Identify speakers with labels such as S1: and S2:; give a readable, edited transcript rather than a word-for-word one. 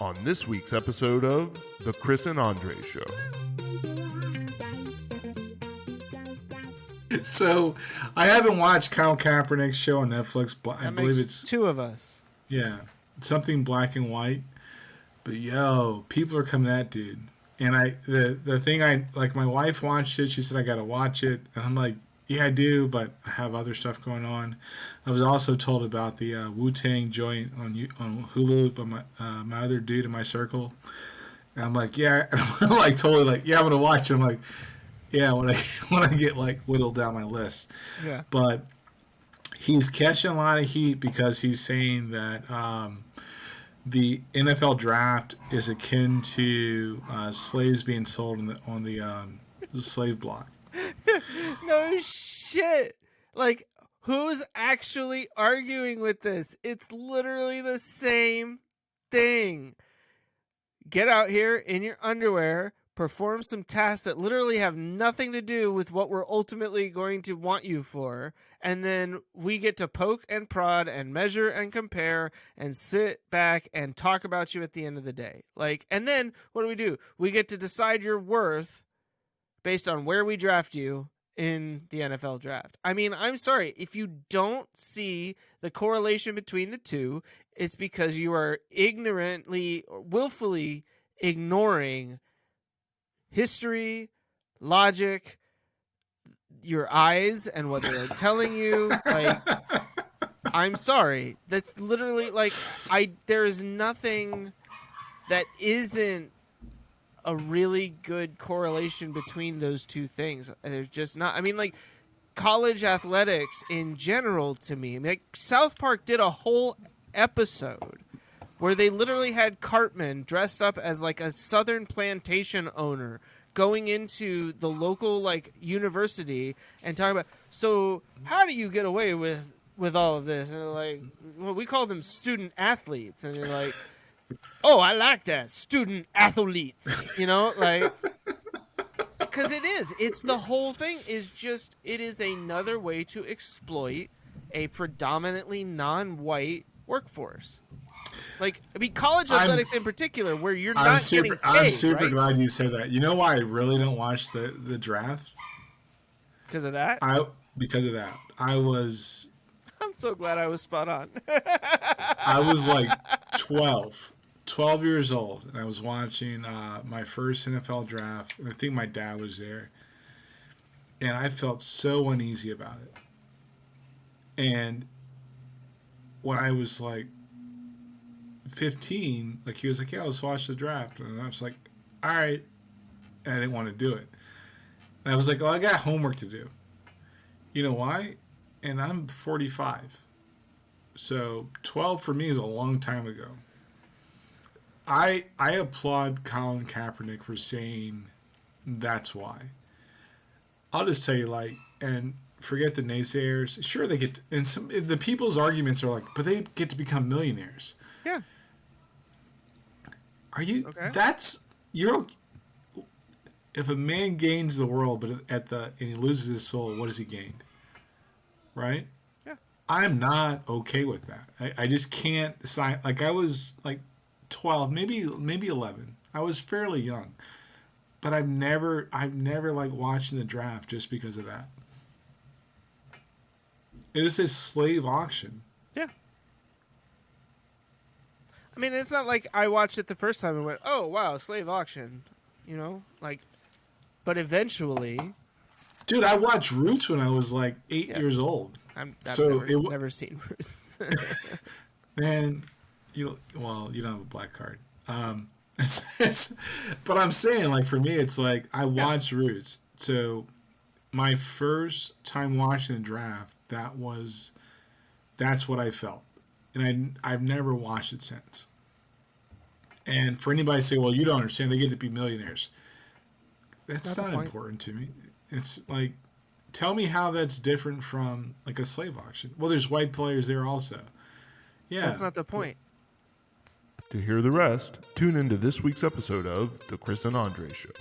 S1: on this week's episode of The Chris and Andre Show.
S2: So, I haven't watched Colin Kaepernick's show on Netflix, but I believe it's
S3: two of us.
S2: Yeah, something black and white. But yo, people are coming at dude. And the thing my wife watched it. She said I gotta watch it, and I'm like, yeah, I do, but I have other stuff going on. I was also told about the Wu-Tang joint on Hulu by my other dude in my circle. And I'm like, yeah, and I'm like totally like, yeah, I'm gonna watch it. I'm like, yeah, when I get like whittled down my list.
S3: Yeah.
S2: But he's catching a lot of heat because he's saying that the NFL draft is akin to slaves being sold on the slave block.
S3: No shit. Like, who's actually arguing with this? It's literally the same thing. Get out here in your underwear, perform some tasks that literally have nothing to do with what we're ultimately going to want you for, and then we get to poke and prod and measure and compare and sit back and talk about you at the end of the day. Like, and then what do? We get to decide your worth based on where we draft you in the NFL draft. I mean, I'm sorry. If you don't see the correlation between the two, it's because you are ignorantly or willfully ignoring history, logic, your eyes, and what they're telling you. Like, I'm sorry. That's literally like, there is nothing that isn't a really good correlation between those two things. There's just not. I mean, like, college athletics in general, to me, like, South Park did a whole episode where they literally had Cartman dressed up as like a southern plantation owner going into the local like university and talking about, so how do you get away with all of this? And they're like, well, we call them student athletes. And they're like, oh, I like that. Student athletes, like, because it's the whole thing is just, it is another way to exploit a predominantly non-white workforce. Like, I mean, college athletics in particular, where you're not getting paid,
S2: I'm super
S3: right?
S2: glad you said that. You know why I really don't watch the draft?
S3: Because of that?
S2: Because of that.
S3: I'm so glad I was spot on.
S2: I was like 12 years old, and I was watching my first NFL draft, and I think my dad was there, and I felt so uneasy about it. And when I was like 15, like, he was like, yeah, let's watch the draft, and I was like, all right, and I didn't want to do it. And I was like, oh, I got homework to do. You know why? And I'm 45. So 12 for me is a long time ago. I applaud Colin Kaepernick for saying that's why. I'll just tell you, like, and forget the naysayers. Sure, they get to, and the people's arguments are like, but they get to become millionaires.
S3: Yeah.
S2: Are you?
S3: Okay.
S2: If a man gains the world, but and he loses his soul, what has he gained? Right?
S3: Yeah.
S2: I'm not okay with that. I just can't decide. Like, I was like 12, maybe 11. I was fairly young, but I've never like watching the draft just because of that. It is a slave auction.
S3: Yeah. I mean, it's not like I watched it the first time and went, oh, wow, slave auction. Like, but eventually.
S2: Dude, I watched Roots when I was like 8 years old.
S3: I've never seen Roots.
S2: Man, you don't have a black card. But I'm saying, like, for me, it's like I watched Roots. So my first time watching the draft, that's what I felt. And I've never watched it since. And for anybody to say, well, you don't understand, they get to be millionaires. That's not important to me. It's like, tell me how that's different from like a slave auction. Well, there's white players there also. Yeah.
S3: That's not the point.
S1: To hear the rest, tune into this week's episode of The Chris and Andre Show.